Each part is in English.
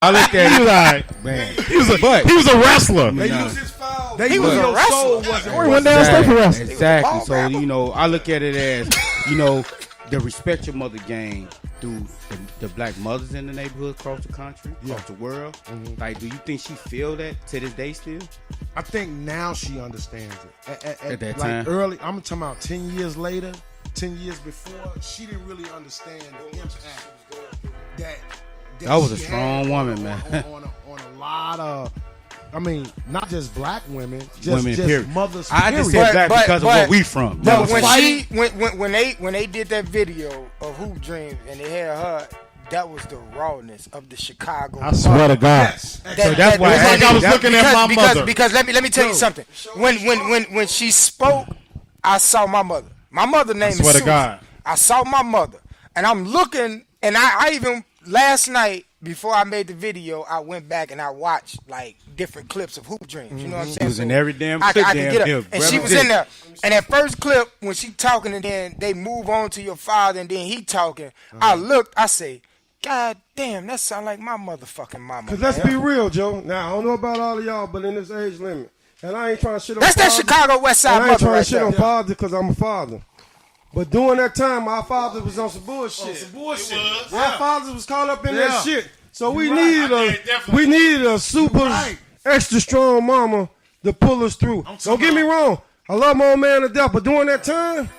I looked at it like, man, he was a wrestler. They used his foul. He was a wrestler. Or he went downstairs for wrestling. Exactly. So, you know, I look at it as, you know, the Respect Your Mother game through the black mothers in the neighborhood across the country, across the world. Mm-hmm. Like, do you think she feel that to this day still? I think now she understands it. At that like time? Early, I'm talking about 10 years later, 10 years before, she didn't really understand the impact that was a strong woman, man. On a lot of, I mean, not just black women, women, just mothers. I just said black because of where we from. But when they did that video of Hoop Dreams and they had her, that was the rawness of the Chicago. I swear to God. Yes. So that's why I was looking at my mother. Because let me tell you something. When she spoke, I saw my mother. My mother name is Susan. God. I saw my mother, and I'm looking, and I even last night before I made the video, I went back and I watched like different clips of Hoop Dreams. You know what I'm saying? She was in every damn clip. I could get her, and she was in there. And that first clip when she talking, and then they move on to your father, and then he talking. I looked, I say, God damn, that sound like my motherfucking mama. Cause let's be real, Joe. Now I don't know about all of y'all, but in this age limit, and I ain't trying to shit on. That's that Chicago West Side I ain't mother trying right to shit there. on father because I'm a father. But during that time, our father was on some bullshit. Our father was caught up in that shit. So we needed a super extra strong mama to pull us through. Don't get me wrong. I love my old man to death, but during that time,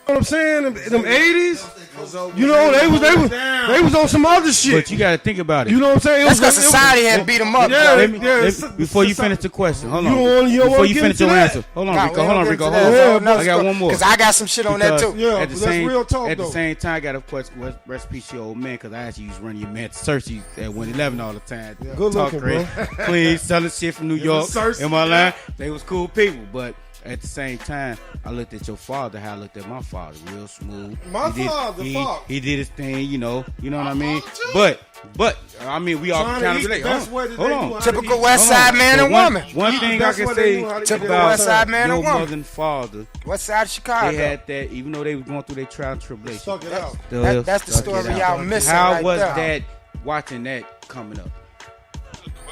you know what I'm saying? Them 80s, you know, they was on some other shit. But you got to think about it. You know what I'm saying? That's because society had beat them up. Before you finish the question, hold on. Before you finish your answer, hold on, Rico. Hold on. I got one more. Because I got some shit on that too. Yeah, at the same time, I got a question. Recipe to your old man, because I actually used to run your man to search you at 111 all the time. Yeah. Good looking, bro. Clean, selling shit from New York. In my line, they was cool people, but at the same time, I looked at your father, how I looked at my father, real smooth. He did his thing, you know what I mean? But I mean, we all kind of relate. Hold on. Typical West Side man and woman. One thing I can say typical West Side man and your woman. mother and father, West Side Chicago. they had that, even though they was going through their trial and tribulation. Stuck it out. That's the story y'all missing. How was that, watching that coming up?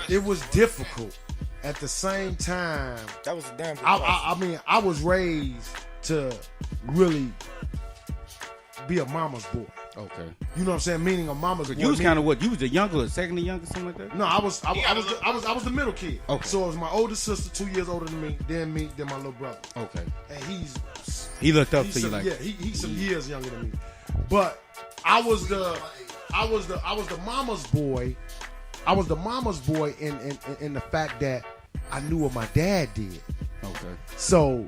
It was difficult. At the same time, that was a damn good I mean, I was raised to really be a mama's boy. Okay. You know what I'm saying? Meaning a mama's boy. You was kind of what? You was the younger, second younger, something like that? No, I was the middle kid. Okay. So it was my older sister, 2 years older than me, then my little brother. Okay. And he looked up to you like, yeah, he's some years younger than me. But I was the mama's boy. I was the mama's boy in the fact that I knew what my dad did. Okay. So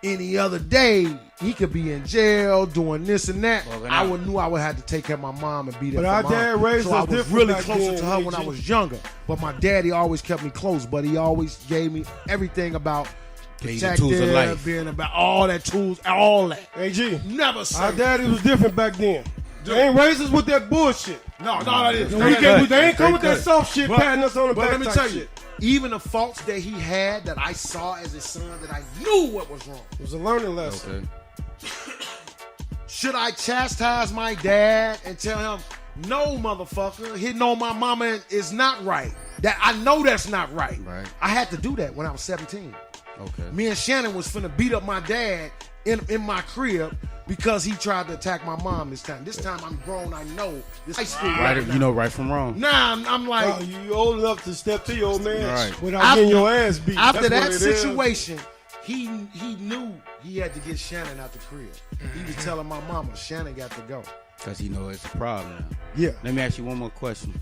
any other day, he could be in jail doing this and that. I knew I would have to take care of my mom and be there. But our dad raised us different. So I was really closer to her when I was younger. But my daddy always kept me close. But he always gave me everything about protective, tools of life, being about all that tools, all that. Agee, never say. Our daddy was different back then. They ain't raised us with that bullshit. No, that is. They ain't come with that soft shit, patting us on the back. But let me tell you, even the faults that he had that I saw as his son, that I knew what was wrong. It was a learning lesson. Okay. Should I chastise my dad and tell him, no, motherfucker, hitting on my mama is not right? That I know that's not right. Right. I had to do that when I was 17. Okay. Me and Shannon was finna beat up my dad in my crib because he tried to attack my mom this time. This time I'm grown, I know. This high school. Right, you know right from wrong. Nah, I'm like... Oh, you old enough to step to your old man without getting your ass beat. After that situation, he knew he had to get Shannon out the crib. He was telling my mama, Shannon got to go. Because he know it's a problem now. Yeah. Let me ask you one more question.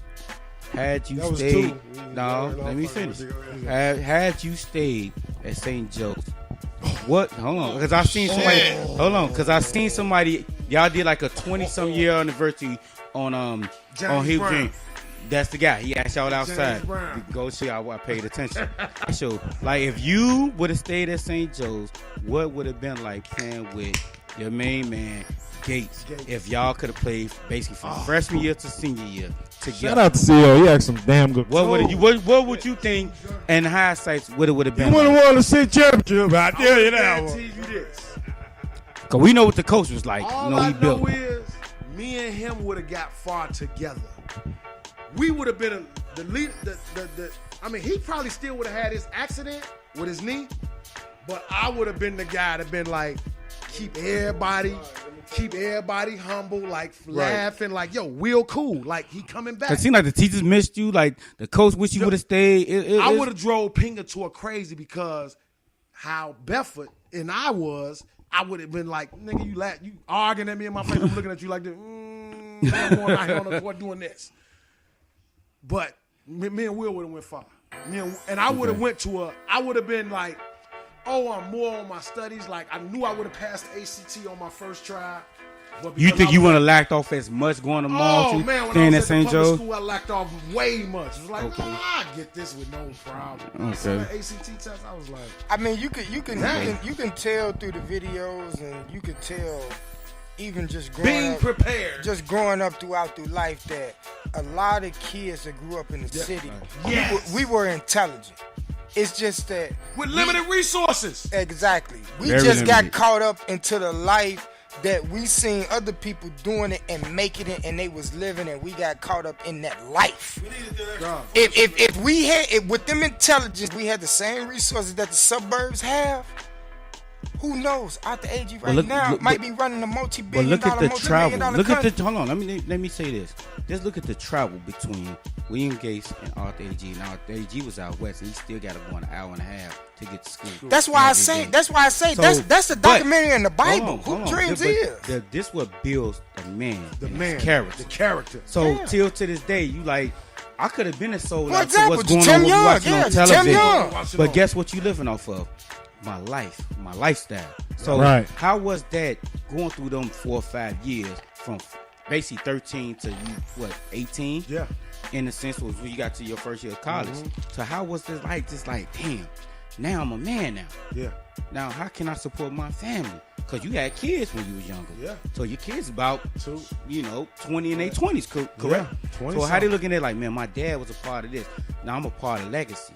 Had you stayed... No, let me finish. Had you stayed at St. Joe's, what? Hold on, because I seen somebody. Hold on, because I seen somebody. Y'all did like a 20-some year anniversary on his dream. That's the guy. He asked y'all outside. Go see. I paid attention. So, like, if you would have stayed at St. Joe's, what would have been like playing with your main man Gates? If y'all could have played basically from freshman year to senior year together. Shout out to CEO. He had some damn good. What would you think in hindsight what it would have been? You wouldn't want to sit championship out there, you know. Cause we know what the coach was like. All he I know built. is me and him would have got far together. We would have been the lead, I mean, he probably still would have had his accident with his knee, but I would have been the guy that been like, keep everybody humble, like laughing, like, yo, Will cool, like he coming back. It seemed like the teachers missed you, like the coach wish you would have stayed. I would have drove Pinga to a crazy because how Bedford and I would have been like, nigga, you arguing at me in my face, I'm looking at you like this. I'm going out here on the court doing this. But me and Will would have went far. And I would have I would have been like, oh, I'm more on my studies. Like, I knew I would have passed the ACT on my first try. But you think you wouldn't have lacked off as much going to mall? Oh, man, when I was at the public school, I lacked off way much. It was like, I get this with no problem. So the ACT test, I was like... I mean, you can tell through the videos, and you could tell even just growing up throughout life that a lot of kids that grew up in the city, we were intelligent. It's just that with limited resources. Exactly. We Very just limited. got caught up into the life that we seen other people doing it and making it, and they was living, and we got caught up in that life. If we had with them intelligence, we had the same resources that the suburbs have. Who knows? Out the Agee might be running a multi-billion-dollar, multi-million-dollar country. Hold on. Let me say this. Just look at the travel between William Gates and Arthur Agee. Now, Arthur Agee was out west, and he still got to go an hour and a half to get to school. That's why I say. So, that's the documentary in the Bible. Who dreams is? This what builds the man, character. The character. So till to this day, you like. I could have been a soul For out to example, what's going Tim on, what Young, we watching on television. But on. guess what you living off of? My life, my lifestyle. So how was that going through them 4 or 5 years from basically 13 to 18? Yeah. In a sense, was when you got to your first year of college. So how was this like? Just like, damn, now I'm a man now. Yeah. Now how can I support my family? Because you had kids when you was younger. Yeah. So your kids about 20 in their 20s, correct? Yeah, 20 so how they looking at it like, man, my dad was a part of this. Now I'm a part of legacy.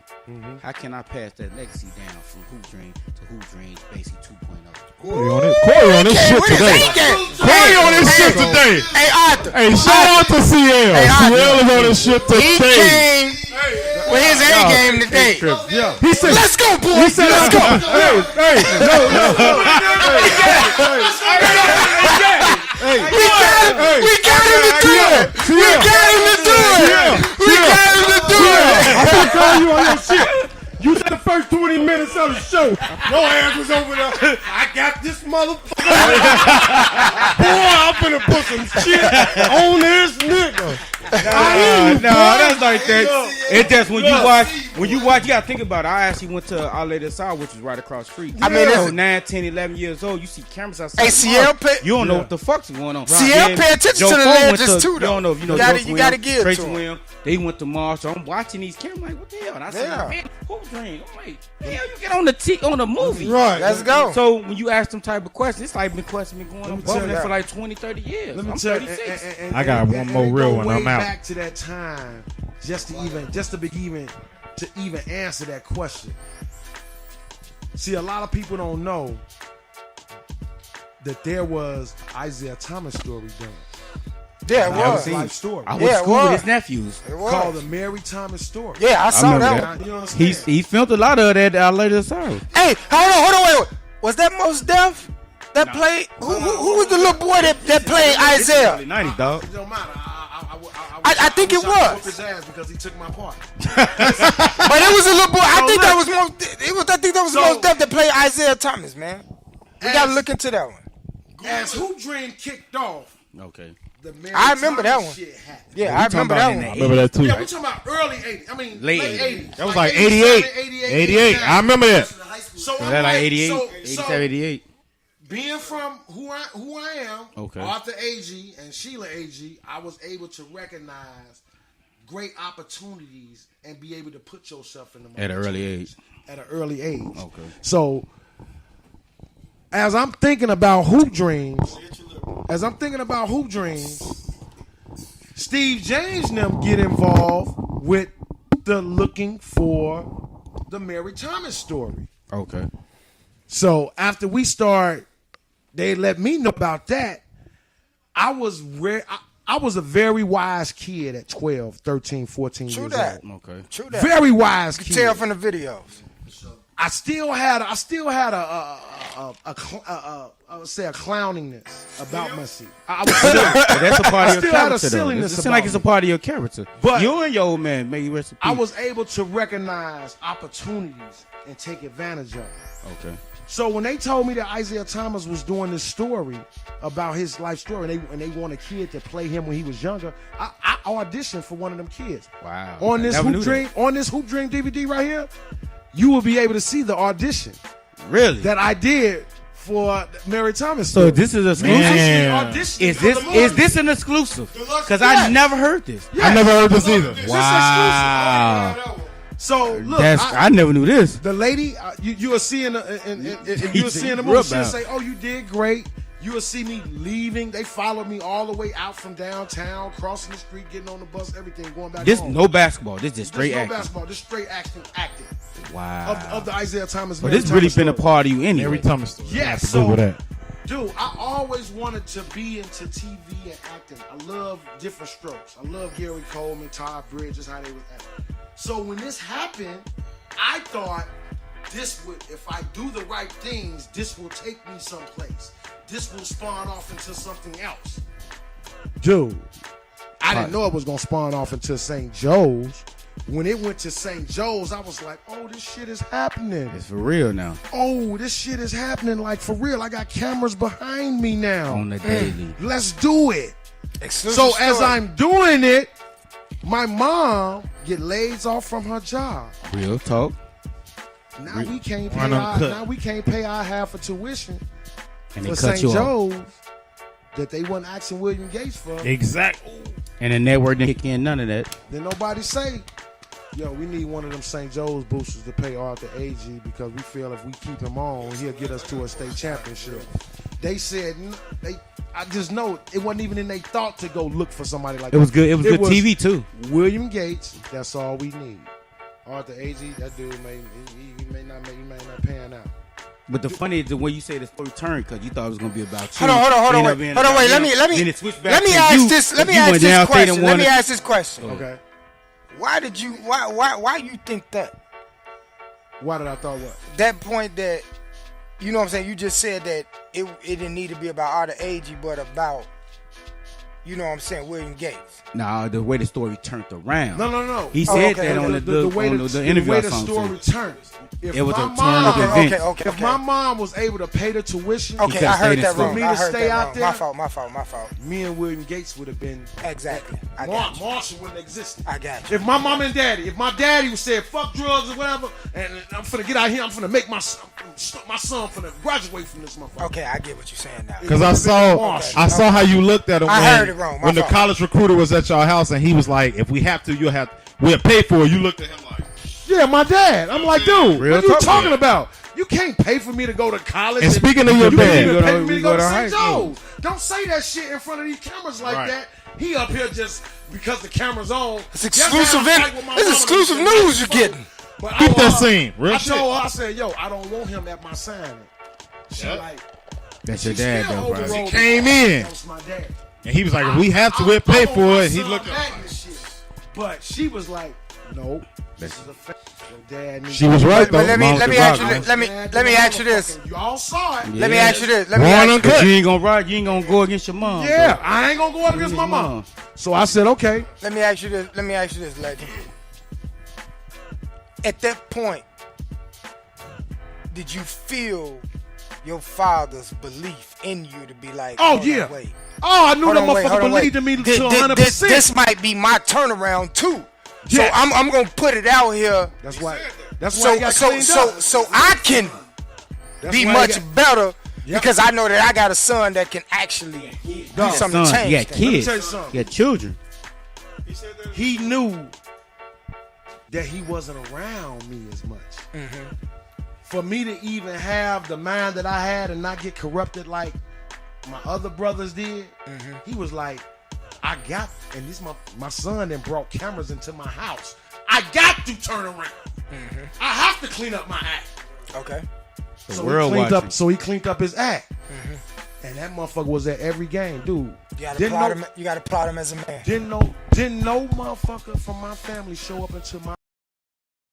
How can I pass that legacy down from Hoop Dream to Hoop Dream, basically 2.0? Corey on this shit today. Corey on this shit today. Hey, Arthur. Hey, shout out to CL. CL is on this shit today. He came with his A game today. Yeah. He said, Let's go, boys. Let's go. We got him to do it. I'm gonna call you on your shit. You said the first 20 minutes of the show. Your ass was over there. I got this motherfucker. Boy, I'm finna put some shit on this nigga. No, that's like that. It's just when you watch, you gotta think about it. I actually went to Our Lady of Sorrow, which is right across the street. I mean, so 9, 10, 11 years old, you see cameras outside. Hey, CL, you don't know what the fuck's going on. CL, pay attention to the legends too, though. You don't know if you know you gotta give it to him. They went to Mars, so I'm watching these cameras like, what the hell? And I said, man, Hoop Dream. I'm like, hell, you get on the movie. Right. Let's go. So when you ask them type of questions, it's like been questioning me going on above that for like 20, 30 years. I'm 36. I got one more real one. I'm out. Back to that time, just to even answer that question. See, a lot of people don't know that there was Isaiah Thomas story done. Yeah, it was. Life story. I went to school with his nephews. Called the Mary Thomas story. Yeah, I saw that one. You know what I'm saying? He filmed a lot of that Our Lady of Sorrow. Hey, hold on, wait. Was that Mos Def that played? Who was the little boy that played Isaiah? Early 90s, dog. It don't matter. I think it was. His ass because he took my part. But it was a little boy. I think that was Mos Def that played Isaiah Thomas, man. We gotta look into that one. As Hoop Dream kicked off, the Mary I remember that Thomas one. shit happened. Yeah, I remember that one. I remember that too. Yeah, we're talking about early 80s. I mean, late 80s. That was like 88. 88. I remember that. So I'm That like 88, so 87, 88. being from who I am, Okay. Arthur Agee and Sheila Agee, I was able to recognize great opportunities and be able to put yourself in the At an early age. At an early age. Okay. So as I'm thinking about Hoop Dreams, Steve James and them get involved with the looking for the Mary Thomas story. Okay. So after we start, they let me know about that. I was I was a very wise kid at 12, 13, 14 True years that. old. Okay. True that. Very wise You kid. can tell from the videos. I still had a clowningness about myself. That's a part of your still had a character, though. silliness It seems about like it's a me. part of your character. But- you and your old man, may you rest in peace. I was able to recognize opportunities and take advantage of them. Okay. So when they told me that Isaiah Thomas was doing this story about his life story, and they want a kid to play him when he was younger, I auditioned for one of them kids. Wow. On I this never Hoop knew Dream, on this Hoop Dream DVD right here, you will be able to see the audition Really? that I did for Mary Thomas. So story. this is exclusive. Man. Is this an exclusive? Because I Yes. never heard this. I never heard this either. Wow. So look, I never knew this. the lady, you will see in the, you will see in the Real movie, she'll bad. say, "Oh, you did great." You will see me leaving. They followed me all the way out from downtown, crossing the street, getting on the bus, everything, going back This home. no basketball. This just straight There's no acting. basketball. This straight acting Wow. of the Isaiah Thomas. But Mary this really Thomas been a story. part of you anyway. Every time it's Yes, so so that. dude, I always wanted to be into TV and acting. I love different strokes. I love Gary Coleman, Todd Bridges, how they was acting. So when this happened, I thought this would, if I do the right things, this will take me someplace. This will spawn off into something else. Dude, I didn't know it was gonna spawn off into St. Joe's. When it went to St. Joe's, I was like, oh, this shit is happening. It's for real now. Oh, this shit is happening like for real. I got cameras behind me now. On the daily. Let's do it. Exclusive So as story. I'm doing it, my mom get laid off from her job. Real talk. Now we can't Why pay not our, cut? now we can't pay our half of tuition And they for cut St. you off. Joe's that they wasn't asking William Gates for. Exactly. And the network didn't kick in none of that. Then nobody say, yo, we need one of them St. Joe's boosters to pay Arthur Agee because we feel if we keep him on, he'll get us to a state championship. They said, I just know it wasn't even in their thought to go look for somebody like that. It was good. It was good TV too. William Gates, that's all we need. Arthur Agee, that dude he may not pan out. But the funny is the way you say the story turned because you thought it was gonna be about you. Hold on, wait. Wait, let me ask this. Let me ask this question. Okay. Why did you? Why you think that? Why did I thought what? That point that, you know what I'm saying? You just said that it didn't need to be about Arthur Agee, but about, you know what I'm saying, William Gates. Nah, the way the story turned around. No. He said okay. that on the way on the interview. the way I the saw him story say. turned. If It was my a turn mom- of events. Okay. If my mom was able to pay the tuition, Okay, could've I heard stayed that in school. wrong. For me I to heard stay that out wrong. there- My fault. me and William Gates would have been Exactly. I got you. Marshall wouldn't exist. I got you. If my mom and daddy, if my daddy said fuck drugs or whatever, and I'm finna get out here, I'm finna make my son finna graduate from this motherfucker. Okay, I get what you're saying now. Because I saw how you looked at him I when, heard it wrong. My when the fault. college recruiter was at your house and he was like, if we have to, we'll pay for it. You looked at him like, Yeah, my dad. I'm like, dude, Real what are you talk, talking man. about? You can't pay for me to go to college. And speaking of your you dad, can't even you pay go for me to- to go to high St. school. Joe's. Don't say that shit in front of these cameras like Right. that. He up here just because the camera's on. It's exclusive. It's exclusive news you're getting. But keep that scene. Real I shit. told her, I said, yo, I don't want him at my signing. She Yeah. like, That's she your dad still though, bro. overrode He came me. in. That was my dad. And he was like, if we have to, we'll pay for it. He looked at at and shit. But she was like, no, this is a fact. Your dad needs She was right, But though. let me Mom was ask you the this. Let me ask you this. You all saw it. Let me Yeah. ask you this. Let me Raw ask and you uncut. But you ain't gonna ride. You ain't gonna go against your mom. Yeah, I ain't gonna go up against my mom. So I said, okay. Let me ask you this, legend. At that point, did you feel your father's belief in you to be like, Oh, hold on, yeah. wait. Oh, I knew Hold that on, wait, hold motherfucker on, wait. believed in me to This- 100%. This might be my turnaround too. So Yes. I'm gonna put it out here. That's why he got cleaned up. So I can That's be why he much got- better Yep. because I know that I got a son that can actually do something to Son, change you got things. me kids. tell you something. You got children. He knew that he wasn't around me as much. Mm-hmm. For me to even have the mind that I had and not get corrupted like my other brothers did, Mm-hmm. he was like, I got, and this my son then brought cameras into my house. I got to turn around. Mm-hmm. I have to clean up my act. Okay. The world watching. So he cleaned up his act. And that motherfucker was at every game. Dude, You gotta applaud him as a man. Didn't no motherfucker from my family show up into my